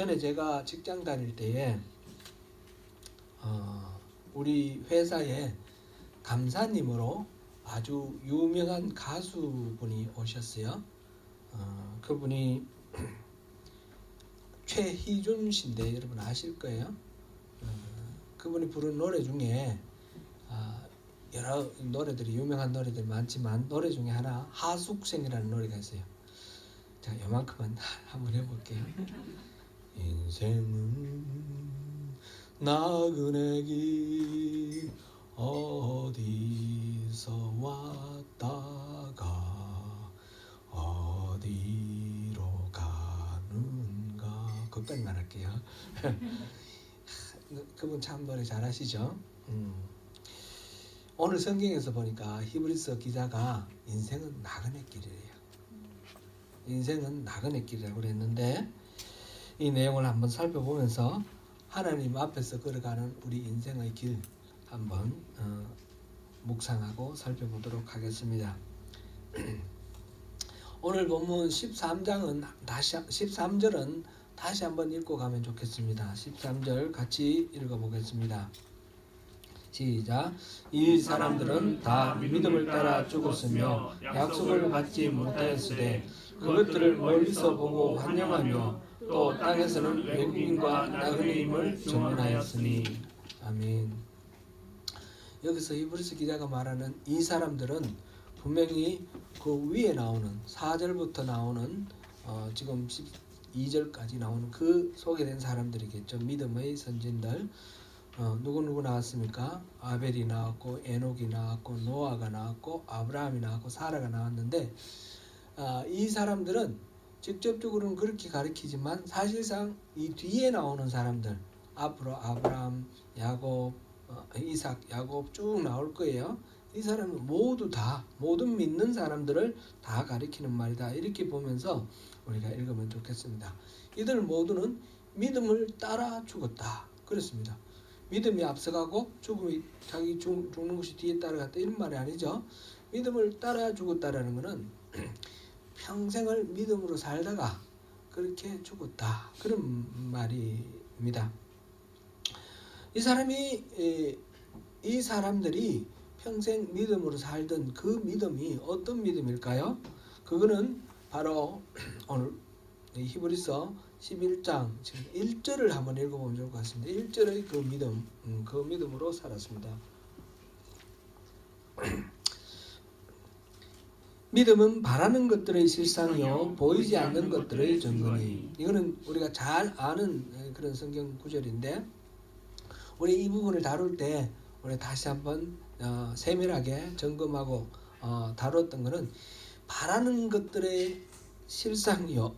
전에 제가 직장 다닐 때에 우리 회사에 감사님으로 아주 유명한 가수분이 오셨어요. 그분이 최희준 씨인데 여러분 아실 거예요. 그분이 부른 노래 중에 여러 노래들이 유명한 노래들이 많지만 노래 중에 하나 하숙생이라는 노래가 있어요. 자, 요만큼만 한번 해볼게요. 인생은 나그네기 어디서 왔다가 어디로 가는가. 그것까지만 할게요. 그분 참 노래 잘하시죠? 오늘 성경에서 보니까 히브리서 기자가 인생은 나그네 길이래요. 인생은 나그네 길이라고 그랬는데 이 내용을 한번 살펴보면서 하나님 앞에서 걸어가는 우리 인생의 길 한번 묵상하고 살펴보도록 하겠습니다. 오늘 본문 13절은 다시 한번 읽고 가면 좋겠습니다. 13절 같이 읽어보겠습니다. 시작. 이 사람들은 다 믿음을 따라 죽었으며 약속을 받지 못하였으되 그것들을 멀리서 보고 환영하며 또 땅에서는 외국인과 나그네임을 전문하였으니. 아멘. 여기서 히브리서 기자가 말하는 이 사람들은 분명히 그 위에 나오는 4절부터 나오는 지금 12절까지 나오는 그 소개된 사람들이겠죠. 믿음의 선진들. 누구 나왔습니까? 아벨이 나왔고 에녹이 나왔고 노아가 나왔고 아브라함이 나왔고 사라가 나왔는데 이 사람들은 직접적으로는 그렇게 가리키지만 사실상 이 뒤에 나오는 사람들 앞으로 아브라함, 야곱, 이삭, 야곱 쭉 나올 거예요. 이 사람은 모두 다 모든 믿는 사람들을 다 가리키는 말이다. 이렇게 보면서 우리가 읽으면 좋겠습니다. 이들 모두는 믿음을 따라 죽었다. 그렇습니다. 믿음이 앞서가고 죽음이 자기 죽는 것이 뒤에 따라갔다 이런 말이 아니죠. 믿음을 따라 죽었다라는 것은 평생을 믿음으로 살다가 그렇게 죽었다 그런 말입니다. 이 사람들이 평생 믿음으로 살던 그 믿음이 어떤 믿음일까요? 그거는 바로 오늘 히브리서 11장 지금 1절을 한번 읽어보면 좋을 것 같습니다. 1절의 그 믿음, 그 믿음으로 살았습니다. 믿음은 바라는 것들의 실상이요 보이지 않는 것들의 증거니. 이거는 우리가 잘 아는 그런 성경 구절인데 우리 이 부분을 다룰 때 우리 다시 한번 세밀하게 점검하고 다뤘던 것은 바라는 것들의 실상이요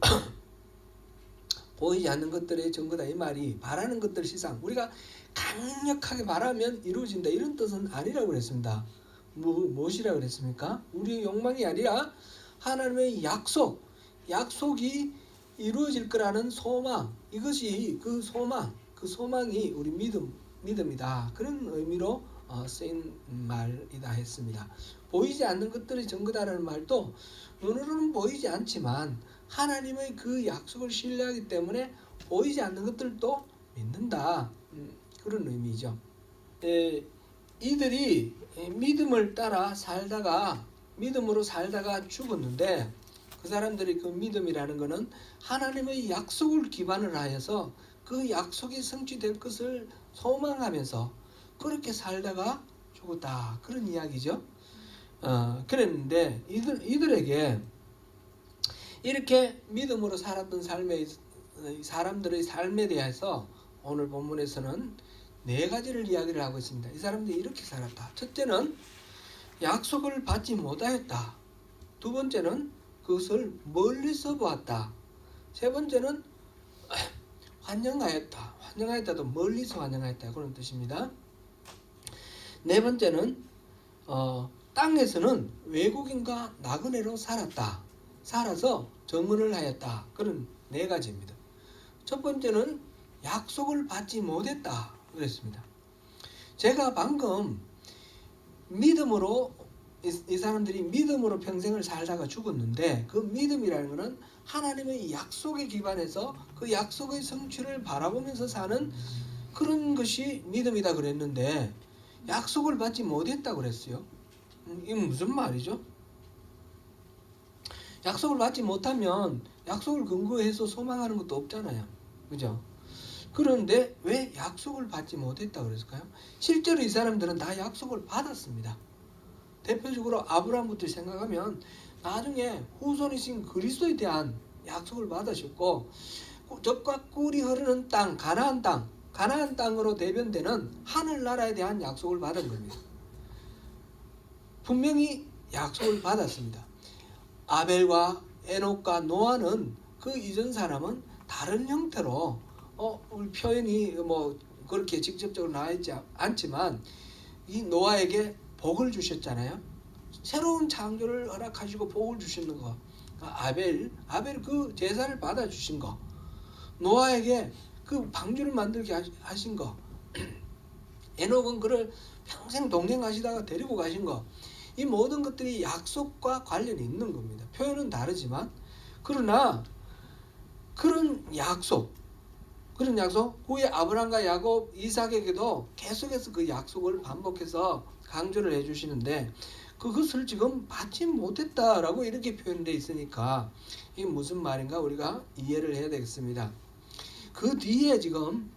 보이지 않는 것들의 증거다. 이 말이 바라는 것들 실상 우리가 강력하게 바라면 이루어진다 이런 뜻은 아니라고 그랬습니다. 무엇이라고 그랬습니까? 우리의 욕망이 아니라 하나님의 약속이 이루어질 거라는 소망. 이것이 그 소망이 우리 믿음이다. 그런 의미로 쓰인 말이다 했습니다. 보이지 않는 것들의 증거다라는 말도 눈으로는 보이지 않지만 하나님의 그 약속을 신뢰하기 때문에 보이지 않는 것들도 믿는다. 그런 의미죠. 이들이 믿음을 따라 믿음으로 살다가 죽었는데 그 사람들이 그 믿음이라는 것은 하나님의 약속을 기반을 하여서 그 약속이 성취될 것을 소망하면서 그렇게 살다가 죽었다. 그런 이야기죠. 그랬는데 이들에게 이렇게 믿음으로 살았던 사람들의 삶에 대해서 오늘 본문에서는 4가지를 이야기를 하고 있습니다. 이 사람들이 이렇게 살았다. 첫째는 약속을 받지 못하였다. 두 번째는 그것을 멀리서 보았다. 세 번째는 환영하였다. 환영하였다도 멀리서 환영하였다. 그런 뜻입니다. 네 번째는 땅에서는 외국인과 나그네로 살아서 정언을 하였다. 그런 4가지입니다. 첫 번째는 약속을 받지 못했다. 그랬습니다. 제가 방금 믿음으로 이 사람들이 믿음으로 평생을 살다가 죽었는데 그 믿음이라는 것은 하나님의 약속에 기반해서 그 약속의 성취를 바라보면서 사는 그런 것이 믿음이다 그랬는데 약속을 받지 못했다 그랬어요. 이게 무슨 말이죠? 약속을 받지 못하면 약속을 근거해서 소망하는 것도 없잖아요. 그죠? 그런데 왜 약속을 받지 못했다 그랬을까요? 실제로 이 사람들은 다 약속을 받았습니다. 대표적으로 아브라함부터 생각하면 나중에 후손이신 그리스도에 대한 약속을 받으셨고 젖과 꿀이 흐르는 땅, 가나안 땅으로 대변되는 하늘나라에 대한 약속을 받은 겁니다. 분명히 약속을 받았습니다. 아벨과 에녹과 노아는 그 이전 사람은 다른 형태로 우리 표현이 뭐 그렇게 직접적으로 나와 있지 않지만 이 노아에게 복을 주셨잖아요. 새로운 창조를 허락하시고 복을 주시는 거. 아벨 그 제사를 받아 주신 거. 노아에게 그 방주를 만들게 하신 거. 에녹은 그를 평생 동행하시다가 데리고 가신 거. 이 모든 것들이 약속과 관련이 있는 겁니다. 표현은 다르지만 그러나 그런 약속 후에 아브라함과 야곱, 이삭에게도 계속해서 그 약속을 반복해서 강조를 해주시는데 그것을 지금 받지 못했다라고 이렇게 표현되어 있으니까 이게 무슨 말인가 우리가 이해를 해야 되겠습니다. 그 뒤에 지금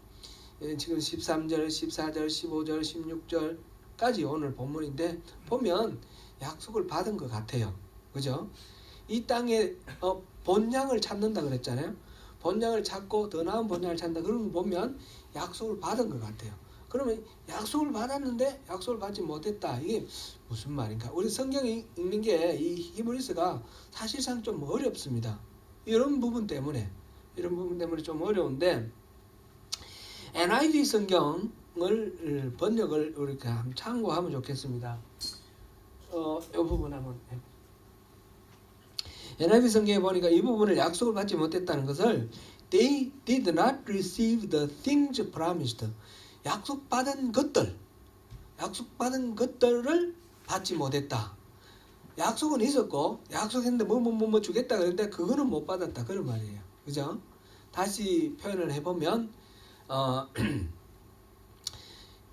13절, 14절, 15절, 16절까지 오늘 본문인데 보면 약속을 받은 것 같아요. 그죠? 이 땅에 본향을 찾는다 그랬잖아요. 본향을 찾고 더 나은 본향을 찾는다. 그런 거 보면 약속을 받은 것 같아요. 그러면 약속을 받았는데 약속을 받지 못했다. 이게 무슨 말인가? 우리 성경이 읽는 게 이 히브리서가 사실상 좀 어렵습니다. 이런 부분 때문에 좀 어려운데 NIV 성경을 번역을 우리가 참고하면 좋겠습니다. 이 부분 한번 NIV 성경에 보니까 이 부분을 약속을 받지 못했다는 것을 They did not receive the things promised. 약속받은 것들을 받지 못했다. 약속은 있었고 약속했는데 뭐 주겠다 그랬는데 그거는 못 받았다 그런 말이에요. 그죠? 다시 표현을 해보면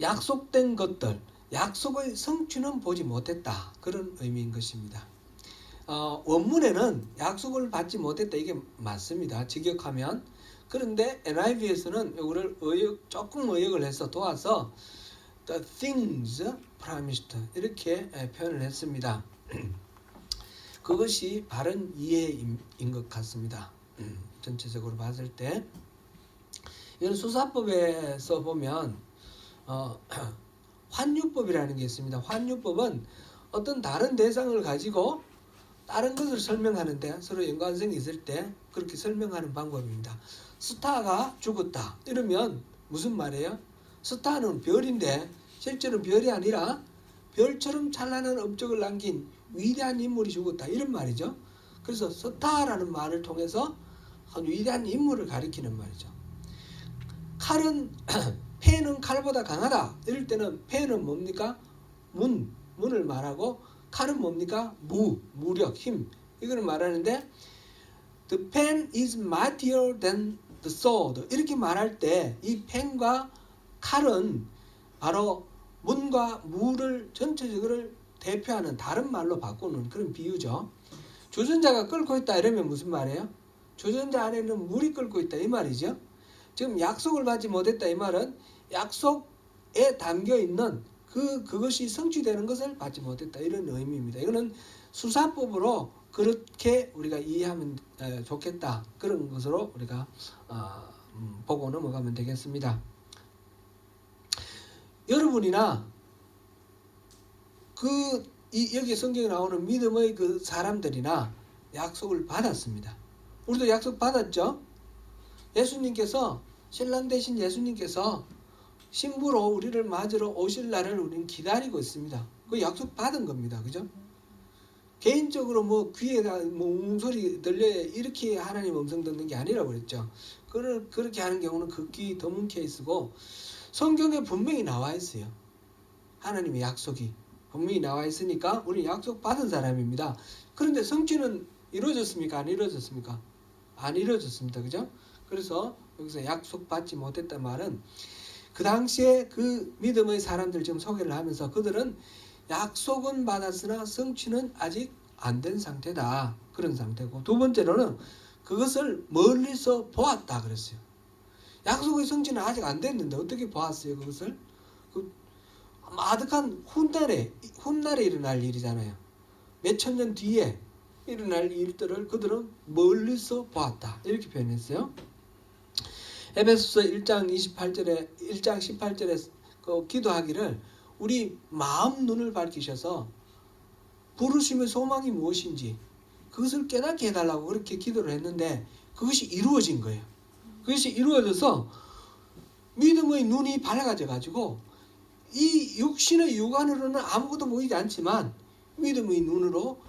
약속된 것들, 약속의 성취는 보지 못했다 그런 의미인 것입니다. 원문에는 약속을 받지 못했다 이게 맞습니다. 직역하면. 그런데 NIV에서는 이거를 조금 의역을 해서 도와서 the things promised 이렇게 표현을 했습니다. 그것이 바른 이해인 것 같습니다. 전체적으로 봤을 때 이건 수사법에서 보면 환유법이라는 게 있습니다. 환유법은 어떤 다른 대상을 가지고 다른 것을 설명하는데 서로 연관성이 있을 때 그렇게 설명하는 방법입니다. 스타가 죽었다 이러면 무슨 말이에요? 스타는 별인데 실제로는 별이 아니라 별처럼 찬란한 업적을 남긴 위대한 인물이 죽었다 이런 말이죠. 그래서 스타라는 말을 통해서 위대한 인물을 가리키는 말이죠. 폐는 칼보다 강하다 이럴 때는 폐는 뭡니까? 문을 말하고 칼은 뭡니까? 무력, 힘 이거는 말하는데 The pen is mightier than the sword 이렇게 말할 때 이 펜과 칼은 바로 문과 무를 전체적으로 대표하는 다른 말로 바꾸는 그런 비유죠. 주전자가 끓고 있다 이러면 무슨 말이에요? 주전자 안에는 물이 끓고 있다 이 말이죠. 지금 약속을 받지 못했다 이 말은 약속에 담겨 있는 그것이 성취되는 것을 받지 못했다 이런 의미입니다. 이거는 수사법으로 그렇게 우리가 이해하면 좋겠다 그런 것으로 우리가 보고 넘어가면 되겠습니다. 여러분이나 여기 성경에 나오는 믿음의 그 사람들이나 약속을 받았습니다. 우리도 약속 받았죠? 예수님께서 신랑 되신 예수님께서 신부로 우리를 맞으러 오실 날을 우리는 기다리고 있습니다. 그 약속 받은 겁니다. 그죠? 개인적으로 귀에다 웅소리 들려야 이렇게 하나님 음성 듣는 게 아니라고 그랬죠. 그렇게 하는 경우는 극히 드문 케이스고 성경에 분명히 나와 있어요. 하나님의 약속이. 분명히 나와 있으니까 우리 약속 받은 사람입니다. 그런데 성취는 이루어졌습니까? 안 이루어졌습니까? 안 이루어졌습니다. 그죠? 그래서 여기서 약속 받지 못했단 말은 그 당시에 그 믿음의 사람들 지금 소개를 하면서 그들은 약속은 받았으나 성취는 아직 안 된 상태다. 그런 상태고, 두 번째로는 그것을 멀리서 보았다 그랬어요. 약속의 성취는 아직 안 됐는데 어떻게 보았어요? 그것을 그 아득한 훗날에 일어날 일이잖아요. 몇천 년 뒤에 일어날 일들을 그들은 멀리서 보았다. 이렇게 표현했어요. 에베소서 1장 18절에 그 기도하기를 우리 마음 눈을 밝히셔서 부르심의 소망이 무엇인지 그것을 깨닫게 해달라고 그렇게 기도를 했는데 그것이 이루어진 거예요. 그것이 이루어져서 믿음의 눈이 밝아져 가지고 이 육신의 육안으로는 아무것도 보이지 않지만 믿음의 눈으로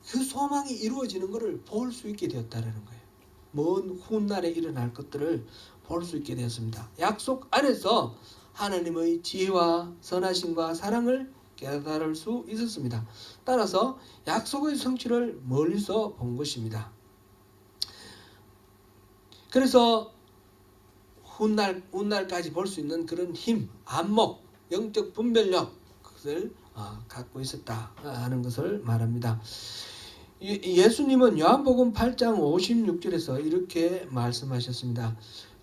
그 소망이 이루어지는 것을 볼 수 있게 되었다는 거예요. 먼 훗날에 일어날 것들을 볼 수 있게 되었습니다. 약속 안에서 하나님의 지혜와 선하심과 사랑을 깨달을 수 있었습니다. 따라서 약속의 성취를 멀리서 본 것입니다. 그래서 훗날까지 볼 수 있는 그런 힘, 안목, 영적 분별력 그것을 갖고 있었다 하는 것을 말합니다. 예수님은 요한복음 8장 56절에서 이렇게 말씀하셨습니다.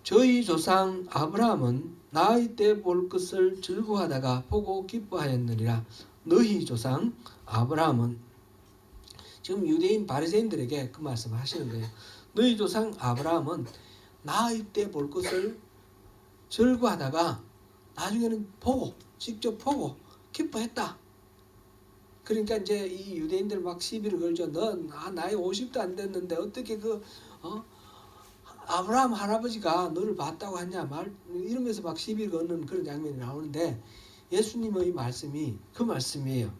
저희 조상 아브라함은 나이 때 볼 것을 즐거워하다가 보고 기뻐하였느니라. 너희 조상 아브라함은, 지금 유대인 바리새인들에게 그 말씀을 하시는 거예요. 너희 조상 아브라함은 나이 때 볼 것을 즐거워하다가 나중에는 직접 보고 기뻐했다. 그러니까 이제 이 유대인들 막 시비를 걸죠. 넌 나이 50도 안 됐는데 어떻게 아브라함 할아버지가 너를 봤다고 하냐 이러면서 막 시비를 거는 그런 장면이 나오는데 예수님의 말씀이 그 말씀이에요.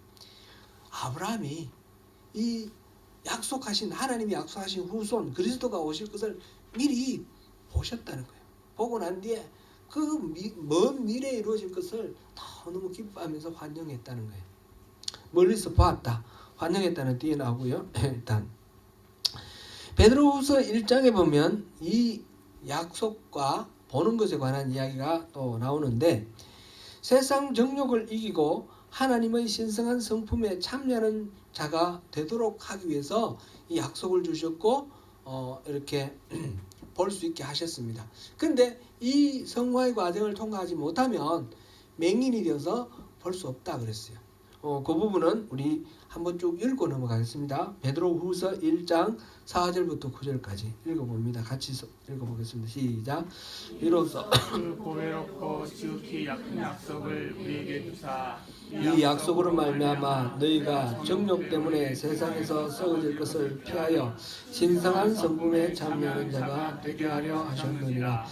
아브라함이 이 하나님이 약속하신 후손 그리스도가 오실 것을 미리 보셨다는 거예요. 보고 난 뒤에 그 먼 미래에 이루어질 것을 너무 기뻐하면서 환영했다는 거예요. 멀리서 보았다. 환영했다는 뒤에 나오고요. 일단 베드로후서 1장에 보면 이 약속과 보는 것에 관한 이야기가 또 나오는데 세상 정욕을 이기고 하나님의 신성한 성품에 참여하는 자가 되도록 하기 위해서 이 약속을 주셨고 이렇게 볼 수 있게 하셨습니다. 그런데 이 성화의 과정을 통과하지 못하면 맹인이 되어서 볼 수 없다 그랬어요. 그 부분은 우리 한번 쭉 읽고 넘어가겠습니다. 베드로후서 1장 4절부터 9절까지 읽어봅니다. 같이 읽어보겠습니다. 시작. 이로써 그 보배롭고 지극히 큰 약속을 우리에게 주사 이 약속으로 말미암아 너희가 정욕 때문에 세상에서 썩어질 것을 피하여 신성한 성품에 참여하는 자가 되게 하려 하셨느니라.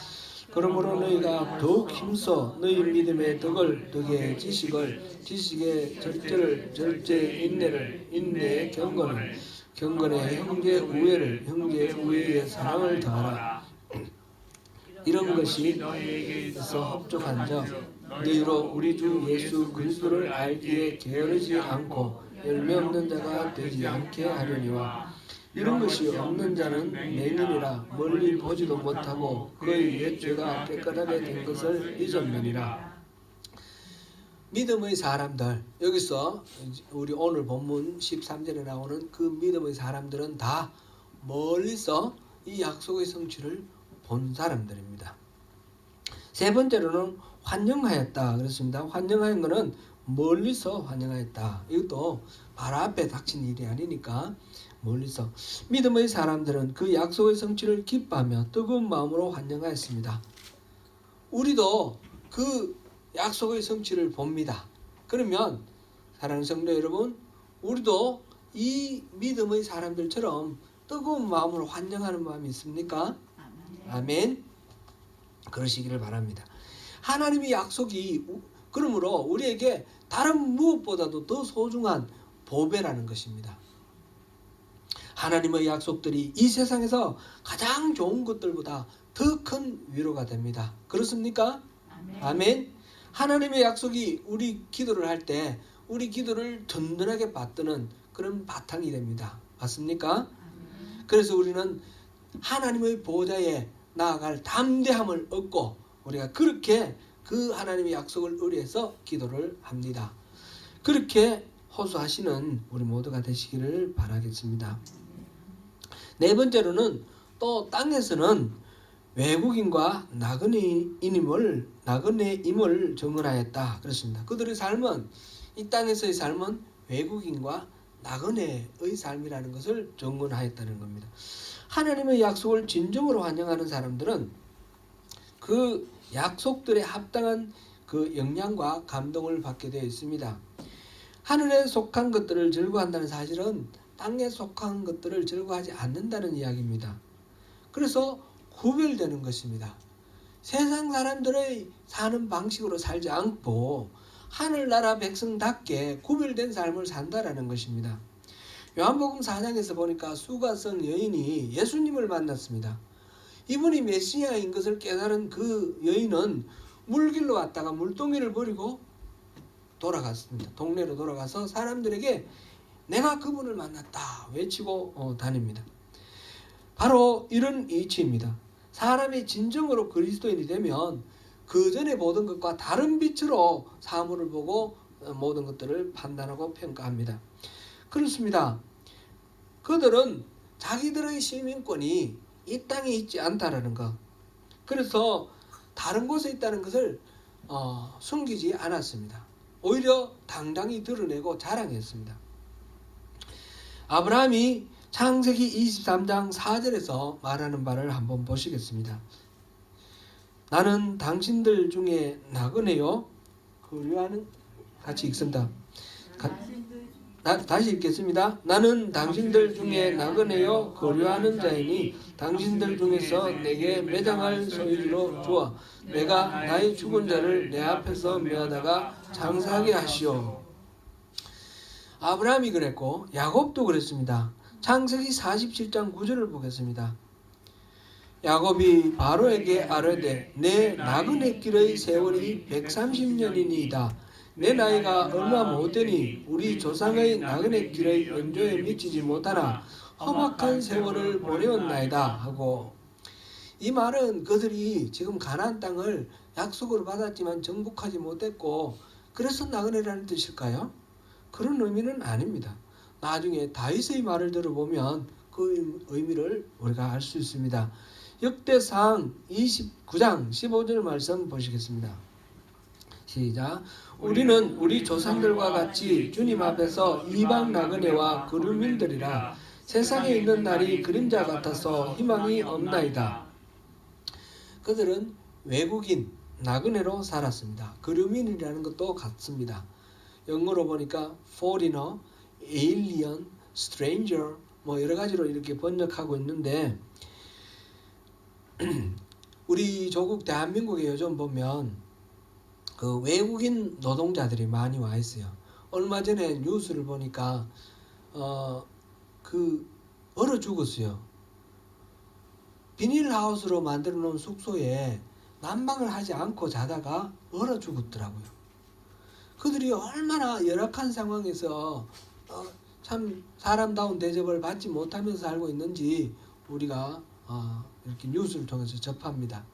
그러므로 너희가 더욱 힘써 너희 믿음의 덕에 지식의 절제를 인내에 경건에 형제 우애에 사랑을 더하라. 이런 것이 너희에게서 흡족한 점 너희로 우리 주 예수 그리스도를 알기에 게으르지 않고 열매 없는 자가 되지 않게 하려니와 이런 것이 없는 자는 맹인이라 멀리 보지도 못하고 그의 옛 죄가 깨끗하게 된 것을 잊었느니라. 믿음의 사람들, 여기서 우리 오늘 본문 13절에 나오는 그 믿음의 사람들은 다 멀리서 이 약속의 성취를 본 사람들입니다. 세 번째로는 환영하였다 그랬습니다. 환영하는 것은 멀리서 환영하였다. 이것도 바로 앞에 닥친 일이 아니니까 멀리서. 믿음의 사람들은 그 약속의 성취를 기뻐하며 뜨거운 마음으로 환영하였습니다. 우리도 그 약속의 성취를 봅니다. 그러면 사랑하는 성도 여러분, 우리도 이 믿음의 사람들처럼 뜨거운 마음으로 환영하는 마음이 있습니까? 아멘. 그러시기를 바랍니다. 하나님의 약속이 그러므로 우리에게 다른 무엇보다도 더 소중한 보배라는 것입니다. 하나님의 약속들이 이 세상에서 가장 좋은 것들보다 더 큰 위로가 됩니다. 그렇습니까? 아멘. 하나님의 약속이 우리 기도를 할 때 우리 기도를 든든하게 받드는 그런 바탕이 됩니다. 맞습니까? 그래서 우리는 하나님의 보좌에 나아갈 담대함을 얻고 우리가 그렇게 그 하나님의 약속을 의뢰해서 기도를 합니다. 그렇게 호소하시는 우리 모두가 되시기를 바라겠습니다. 네 번째로는 또 땅에서는 외국인과 나그네임을 정언하였다. 그렇습니다. 그들의 삶은 이 땅에서의 삶은 외국인과 나그네의 삶이라는 것을 정언하였다는 겁니다. 하나님의 약속을 진정으로 환영하는 사람들은 그 약속들에 합당한 그 영향과 감동을 받게 되어 있습니다. 하늘에 속한 것들을 즐거워한다는 사실은 땅에 속한 것들을 즐거워하지 않는다는 이야기입니다. 그래서 구별되는 것입니다. 세상 사람들의 사는 방식으로 살지 않고 하늘나라 백성답게 구별된 삶을 산다라는 것입니다. 요한복음 4장에서 보니까 수가성 여인이 예수님을 만났습니다. 이분이 메시아인 것을 깨달은 그 여인은 물길로 왔다가 물동이를 버리고 돌아갔습니다. 동네로 돌아가서 사람들에게 내가 그분을 만났다 외치고 다닙니다. 바로 이런 이치입니다. 사람이 진정으로 그리스도인이 되면 그 전에 모든 것과 다른 빛으로 사물을 보고 모든 것들을 판단하고 평가합니다. 그렇습니다. 그들은 자기들의 시민권이 이 땅에 있지 않다라는 것, 그래서 다른 곳에 있다는 것을 숨기지 않았습니다. 오히려 당당히 드러내고 자랑했습니다. 아브라함이 창세기 23장 4절에서 말하는 바를 한번 보시겠습니다. 나는 당신들 중에 나그네요. 같이 읽습니다. 다시 읽겠습니다. 나는 당신들 중에 나그네요 거류하는 자이니 당신들 중에서 내게 매장할 소유주로 주어 내가 나의 죽은 자를 내 앞에서 묘하다가 장사하게 하시오. 아브라함이 그랬고 야곱도 그랬습니다. 창세기 47장 9절을 보겠습니다. 야곱이 바로에게 아뢰되 내 나그네 길의 세월이 130년이니이다. 내 나이가 얼마 못되니 우리 조상의 나그네 길의 연조에 미치지 못하나 험악한 세월을 보내었나이다 하고, 이 말은 그들이 지금 가나안 땅을 약속으로 받았지만 정복하지 못했고 그래서 나그네라는 뜻일까요? 그런 의미는 아닙니다. 나중에 다윗의 말을 들어보면 그 의미를 우리가 알 수 있습니다. 역대상 29장 15절 말씀 보시겠습니다. 시작. 우리는 우리 조상들과 같이 주님 앞에서 이방 나그네와 거류민들이라 세상에 있는 날이 그림자 같아서 희망이 없나이다. 그들은 외국인, 나그네로 살았습니다. 거류민이라는 것도 같습니다. 영어로 보니까 foreigner, alien, stranger 뭐 여러 가지로 이렇게 번역하고 있는데 우리 조국 대한민국에 요즘 보면 그 외국인 노동자들이 많이 와 있어요. 얼마 전에 뉴스를 보니까 얼어 죽었어요. 비닐하우스로 만들어 놓은 숙소에 난방을 하지 않고 자다가 얼어 죽었더라고요. 그들이 얼마나 열악한 상황에서 참 사람다운 대접을 받지 못하면서 살고 있는지 우리가 이렇게 뉴스를 통해서 접합니다.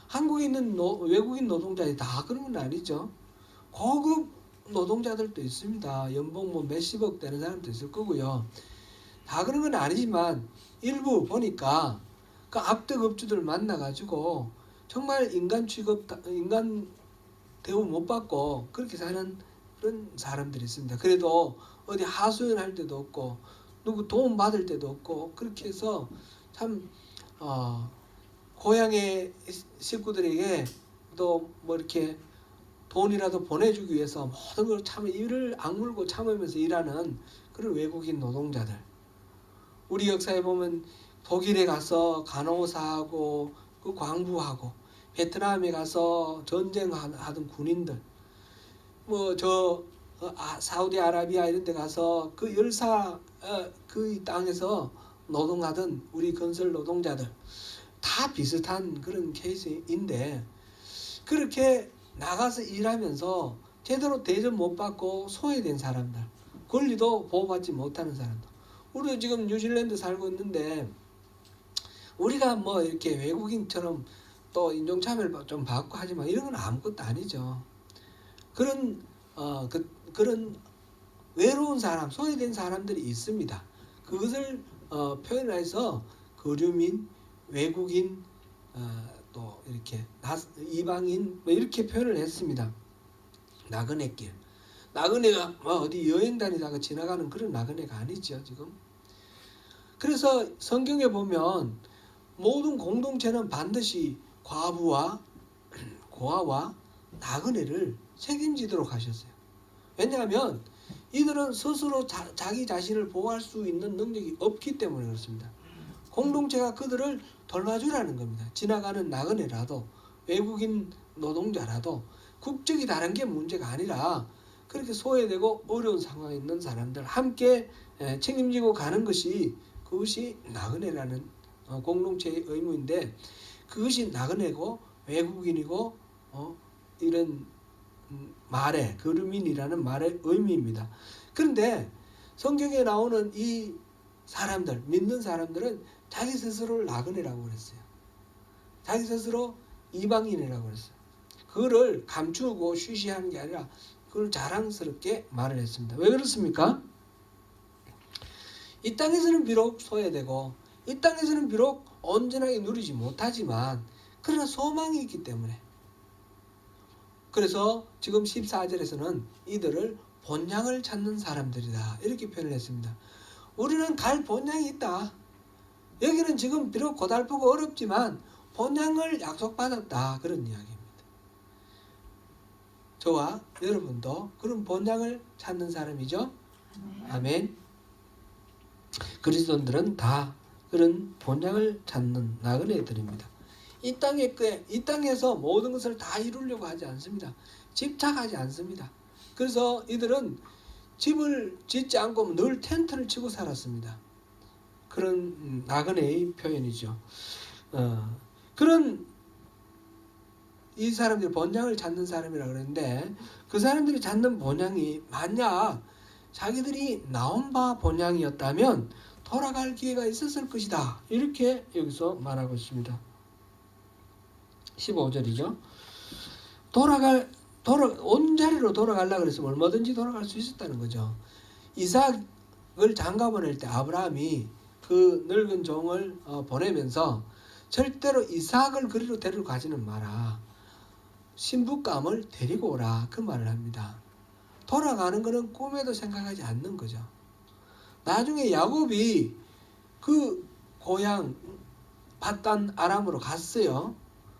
한국에 있는 외국인 노동자들이 다 그런 건 아니죠. 고급 노동자들도 있습니다. 연봉 뭐 몇십억 되는 사람도 있을 거고요. 다 그런 건 아니지만 일부 보니까 그 악덕업주들 만나가지고 정말 인간 대우 못 받고 그렇게 사는 그런 사람들이 있습니다. 그래도 어디 하소연할 때도 없고 누구 도움 받을 때도 없고 그렇게 해서 참 고향의 식구들에게 또 뭐 이렇게 돈이라도 보내주기 위해서 모든 걸 참 이를 악물고 참으면서 일하는 그런 외국인 노동자들. 우리 역사에 보면 독일에 가서 간호사하고 그 광부하고 베트남에 가서 전쟁하던 군인들, 뭐 사우디아라비아 이런 데 가서 그 열사 그 땅에서 노동하던 우리 건설 노동자들 다 비슷한 그런 케이스인데 그렇게 나가서 일하면서 제대로 대접 못 받고 소외된 사람들, 권리도 보호받지 못하는 사람들. 우리 지금 뉴질랜드 살고 있는데 우리가 뭐 이렇게 외국인처럼 또 인종차별을 좀 받고 하지만 이런 건 아무것도 아니죠. 그런 그런 외로운 사람, 소외된 사람들이 있습니다. 그것을 표현해서 거류민, 외국인, 또 이렇게 이방인 뭐 이렇게 표현을 했습니다. 나그네길. 나그네가 어디 여행 다니다가 지나가는 그런 나그네가 아니죠, 지금. 그래서 성경에 보면 모든 공동체는 반드시 과부와 고아와 나그네를 책임지도록 하셨어요. 왜냐하면 이들은 스스로 자기 자신을 보호할 수 있는 능력이 없기 때문에 그렇습니다. 공동체가 그들을 돌봐주라는 겁니다. 지나가는 나그네라도 외국인 노동자라도 국적이 다른 게 문제가 아니라 그렇게 소외되고 어려운 상황에 있는 사람들 함께 책임지고 가는 것이 그것이 나그네라는 공동체의 의무인데 그것이 나그네고 외국인이고 이런 말의 거류민이라는 말의 의미입니다. 그런데 성경에 나오는 이 사람들, 믿는 사람들은 자기 스스로를 나그네라고 그랬어요. 자기 스스로 이방인이라고 그랬어요. 그거를 감추고 쉬쉬하는 게 아니라 그걸 자랑스럽게 말을 했습니다. 왜 그렇습니까? 이 땅에서는 비록 소외되고 이 땅에서는 비록 온전하게 누리지 못하지만 그러나 소망이 있기 때문에 그래서 지금 14절에서는 이들을 본향을 찾는 사람들이다 이렇게 표현을 했습니다. 우리는 갈 본향이 있다. 여기는 지금 비록 고달프고 어렵지만 본향을 약속받았다 그런 이야기입니다. 저와 여러분도 그런 본향을 찾는 사람이죠. 아멘. 그리스도인들은 다 그런 본향을 찾는 나그네들입니다. 이 땅에서 모든 것을 다 이루려고 하지 않습니다. 집착하지 않습니다. 그래서 이들은 집을 짓지 않고 늘 텐트를 치고 살았습니다. 그런 나그네의 표현이죠. 그런 이 사람들이 본향을 찾는 사람이라고 그러는데 그 사람들이 찾는 본향이 만약 자기들이 나온 바 본향이었다면 돌아갈 기회가 있었을 것이다. 이렇게 여기서 말하고 있습니다. 15절이죠. 온자리로 돌아가려고 그랬으면 얼마든지 돌아갈 수 있었다는 거죠. 이삭을 장가 보낼 때 아브라함이 그 늙은 종을 보내면서 절대로 이삭을 그리로 데리고 가지는 마라. 신부감을 데리고 오라. 그 말을 합니다. 돌아가는 것은 꿈에도 생각하지 않는 거죠. 나중에 야곱이 그 고향 밧단 아람으로 갔어요.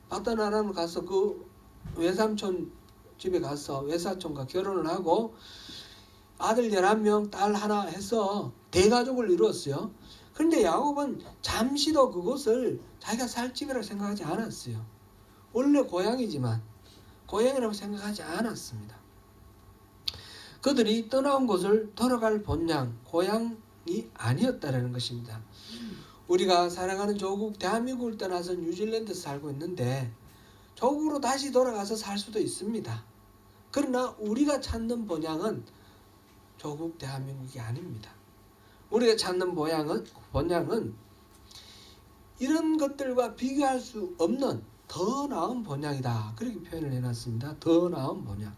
밧단 아람으로 가서 그 외삼촌 집에 가서 외사촌과 결혼을 하고 아들 11명, 딸 하나 해서 대가족을 이루었어요. 그런데 야곱은 잠시도 그곳을 자기가 살 집이라고 생각하지 않았어요. 원래 고향이지만 고향이라고 생각하지 않았습니다. 그들이 떠나온 곳을 돌아갈 본향, 고향이 아니었다라는 것입니다. 우리가 사랑하는 조국 대한민국을 떠나서 뉴질랜드에서 살고 있는데 조국으로 다시 돌아가서 살 수도 있습니다. 그러나 우리가 찾는 본향은 조국 대한민국이 아닙니다. 우리가 찾는 본향은 이런 것들과 비교할 수 없는 더 나은 본향이다. 그렇게 표현을 해놨습니다. 더 나은 본향.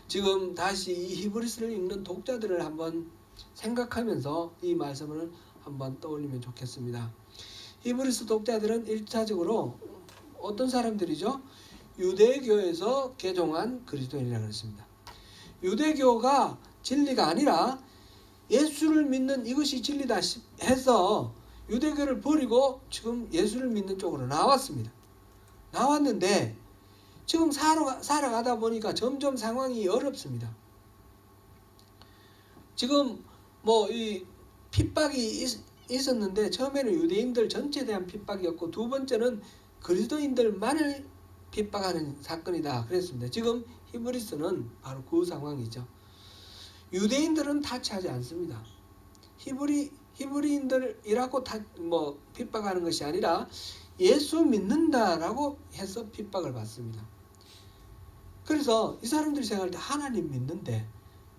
지금 다시 이 히브리서를 읽는 독자들을 한번 생각하면서 이 말씀을 한번 떠올리면 좋겠습니다. 히브리서 독자들은 1차적으로 어떤 사람들이죠? 유대교에서 개종한 그리스도인이라고 했습니다. 유대교가 진리가 아니라 예수를 믿는 이것이 진리다 해서 유대교를 버리고 지금 예수를 믿는 쪽으로 나왔습니다. 나왔는데 지금 살아가다 보니까 점점 상황이 어렵습니다. 지금 뭐 이 핍박이 있었는데 처음에는 유대인들 전체에 대한 핍박이었고 두 번째는 그리스도인들만을 핍박하는 사건이다 그랬습니다. 지금 히브리서는 바로 그 상황이죠. 유대인들은 타치하지 않습니다. 히브리인들이라고 핍박하는 것이 아니라 예수 믿는다라고 해서 핍박을 받습니다. 그래서 이 사람들이 생각할 때 하나님 믿는데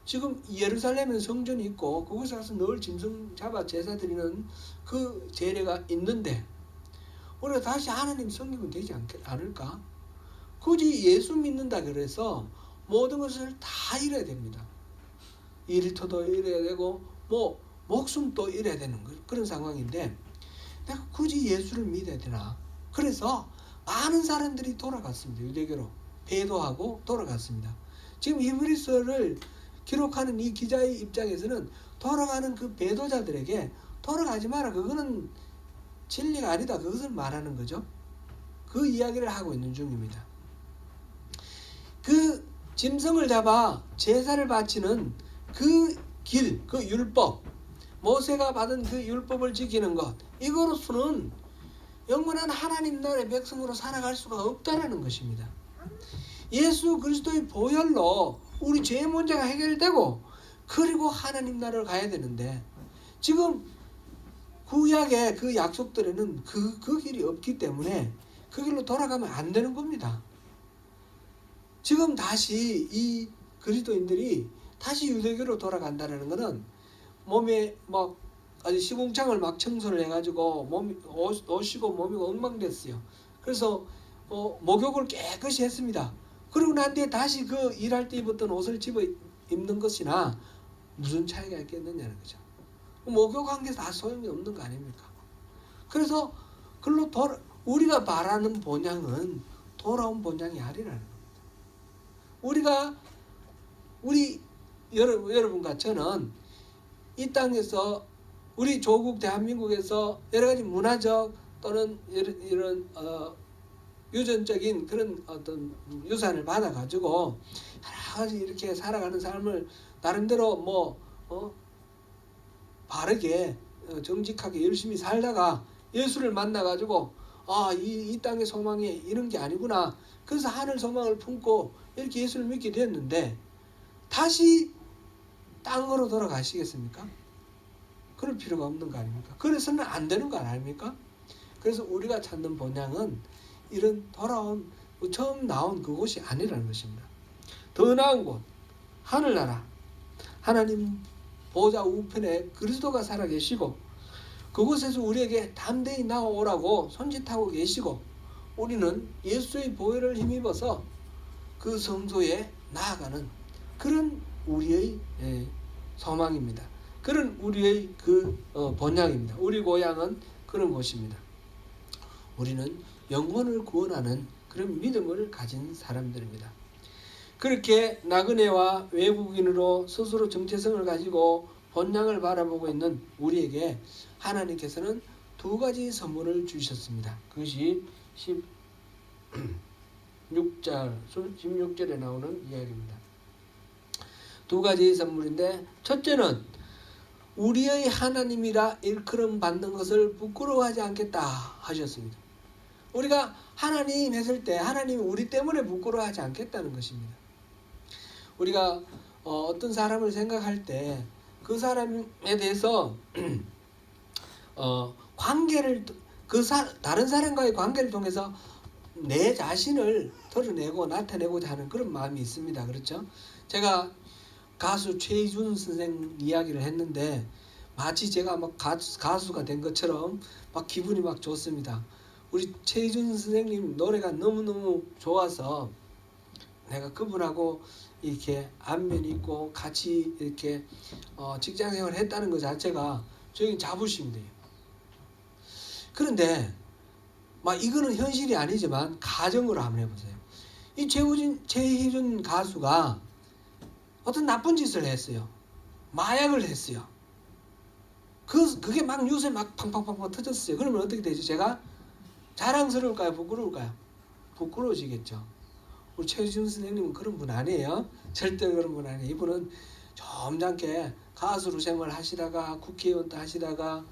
지금 예루살렘에 성전이 있고 그곳에 가서 늘 짐승 잡아 제사 드리는 그 제례가 있는데 우리가 다시 하나님 섬기면 되지 않을까? 굳이 예수 믿는다 그래서 모든 것을 다 잃어야 됩니다. 일터도 잃어야 되고 뭐 목숨도 잃어야 되는 그런 상황인데 내가 굳이 예수를 믿어야 되나? 그래서 많은 사람들이 돌아갔습니다. 유대교로 배도하고 돌아갔습니다. 지금 히브리서를 기록하는 이 기자의 입장에서는 돌아가는 그 배도자들에게 돌아가지 마라. 그거는 진리가 아니다. 그것을 말하는 거죠. 그 이야기를 하고 있는 중입니다. 그 짐승을 잡아 제사를 바치는 그 길, 그 율법, 모세가 받은 그 율법을 지키는 것, 이거로서는 영원한 하나님 나라의 백성으로 살아갈 수가 없다라는 것입니다. 예수 그리스도의 보혈로 우리 죄의 문제가 해결되고 그리고 하나님 나라를 가야 되는데 지금 구약의 그 약속들에는 그 길이 없기 때문에 그 길로 돌아가면 안 되는 겁니다. 지금 다시 이 그리스도인들이 다시 유대교로 돌아간다는 것은 몸에 막 아주 시궁창을 막 청소를 해가지고 옷이고 몸이 엉망됐어요. 그래서 목욕을 깨끗이 했습니다. 그리고 난 뒤에 다시 그 일할 때 입었던 옷을 집어 입는 것이나 무슨 차이가 있겠느냐는 거죠. 목욕한 게 다 소용이 없는 거 아닙니까? 그래서 글로 우리가 바라는 본향은 돌아온 본향이 아니라는 겁니다. 우리 여러분과 저는 이 땅에서 우리 조국 대한민국에서 여러 가지 문화적 또는 이런 유전적인 그런 어떤 유산을 받아가지고 여러 가지 이렇게 살아가는 삶을 나름대로 바르게 정직하게 열심히 살다가 예수를 만나가지고 이 땅의 소망이 이런 게 아니구나. 그래서 하늘 소망을 품고 이렇게 예수를 믿게 되었는데 다시 땅으로 돌아가시겠습니까? 그럴 필요가 없는 거 아닙니까? 그래서는 안 되는 거 아닙니까? 그래서 우리가 찾는 본향은 이런 돌아온 처음 나온 그곳이 아니라는 것입니다. 더 나은 곳 하늘나라 하나님 보좌 우편에 그리스도가 살아계시고 그곳에서 우리에게 담대히 나오라고 손짓하고 계시고 우리는 예수의 보혈을 힘입어서 그 성소에 나아가는 그런 우리의 소망입니다. 그런 우리의 그 본향입니다. 우리 고향은 그런 곳입니다. 우리는 영혼을 구원하는 그런 믿음을 가진 사람들입니다. 그렇게 나그네와 외국인으로 스스로 정체성을 가지고 본향을 바라보고 있는 우리에게 하나님께서는 두 가지 선물을 주셨습니다. 그것이 16절에 나오는 이야기입니다. 두 가지 선물인데 첫째는 우리의 하나님이라 일컬음 받는 것을 부끄러워하지 않겠다 하셨습니다. 우리가 하나님 했을 때 하나님이 우리 때문에 부끄러워하지 않겠다는 것입니다. 우리가 어떤 사람을 생각할 때 그 사람에 대해서 관계를 다른 사람과의 관계를 통해서 내 자신을 드러내고 나타내고자 하는 그런 마음이 있습니다. 그렇죠? 제가 가수 최희준 선생 이야기를 했는데 마치 제가 막 가수가 된 것처럼 막 기분이 막 좋습니다. 우리 최희준 선생님 노래가 너무너무 좋아서 내가 그분하고 이렇게 안면이 있고 같이 이렇게 직장 생활을 했다는 것 자체가 저에겐 자부심이 돼요. 그런데 막 이거는 현실이 아니지만 가정으로 한번 해보세요. 이 최희준 가수가 어떤 나쁜 짓을 했어요. 마약을 했어요. 그게 막 뉴스에 막 팡팡팡팡 터졌어요. 그러면 어떻게 되죠? 제가 자랑스러울까요? 부끄러울까요? 부끄러워지겠죠. 우리 최희준 선생님은 그런 분 아니에요. 절대 그런 분 아니에요. 이분은 점잖게 가수로 생활하시다가 국회의원도 하시다가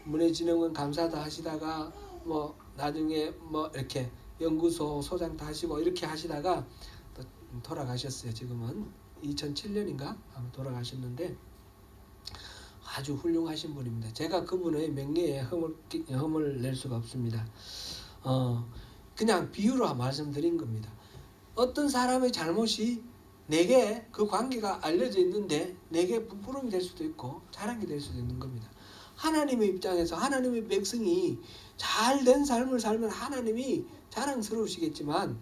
문화진흥원 감사도 하시다가 나중에 이렇게 연구소 소장도 하시고 이렇게 하시다가 또 돌아가셨어요. 지금은 2007년인가 아마 돌아가셨는데 아주 훌륭하신 분입니다. 제가 그분의 명예에 흠을 낼 수가 없습니다. 그냥 비유로 말씀드린 겁니다. 어떤 사람의 잘못이 내게 그 관계가 알려져 있는데 내게 부끄러움이 될 수도 있고 자랑이 될 수도 있는 겁니다. 하나님의 입장에서 하나님의 백성이 잘된 삶을 살면 하나님이 자랑스러우시겠지만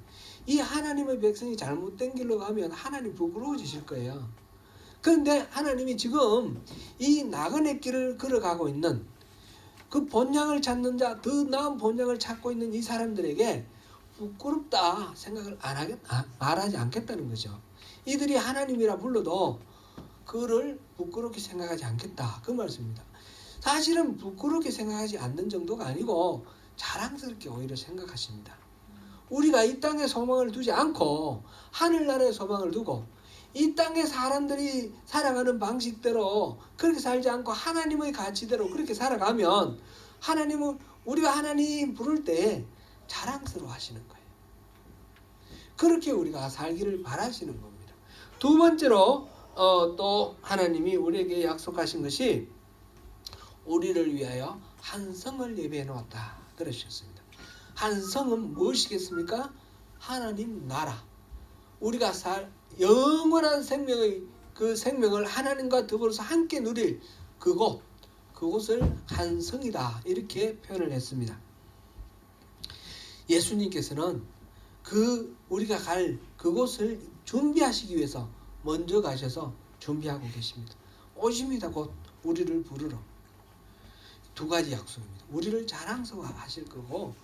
이 하나님의 백성이 잘못된 길로 가면 하나님 부끄러워지실 거예요. 그런데 하나님이 지금 이 나그네 길을 걸어가고 있는 그 본향을 찾는 자, 더 나은 본향을 찾고 있는 이 사람들에게 부끄럽다 생각을 말하지 않겠다는 거죠. 이들이 하나님이라 불러도 그를 부끄럽게 생각하지 않겠다, 그 말씀입니다. 사실은 부끄럽게 생각하지 않는 정도가 아니고 자랑스럽게 오히려 생각하십니다. 우리가 이 땅에 소망을 두지 않고 하늘나라에 소망을 두고 이 땅의 사람들이 살아가는 방식대로 그렇게 살지 않고 하나님의 가치대로 그렇게 살아가면 하나님은 우리가 하나님 부를 때 자랑스러워 하시는 거예요. 그렇게 우리가 살기를 바라시는 겁니다. 두 번째로 또 하나님이 우리에게 약속하신 것이 우리를 위하여 한 성을 예배해 놓았다 그러셨습니다. 한 성은 무엇이겠습니까? 하나님 나라. 우리가 영원한 생명의 그 생명을 하나님과 더불어서 함께 누릴 그곳을 한 성이다 이렇게 표현을 했습니다. 예수님께서는 우리가 갈 그곳을 준비하시기 위해서 먼저 가셔서 준비하고 계십니다. 오십니다. 곧 우리를 부르러. 두 가지 약속입니다. 우리를 자랑스러워 하실 거고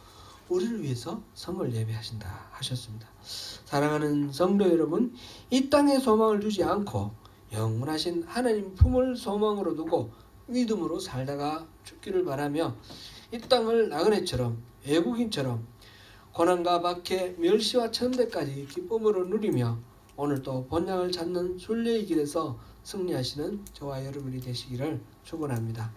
우리를 위해서 성을 예배하신다 하셨습니다. 사랑하는 성도 여러분, 이 땅에 소망을 두지 않고 영원하신 하나님 품을 소망으로 두고 믿음으로 살다가 죽기를 바라며 이 땅을 나그네처럼 외국인처럼 고난과 박해, 멸시와 천대까지 기쁨으로 누리며 오늘도 본향을 찾는 순례의 길에서 승리하시는 저와 여러분이 되시기를 축원합니다.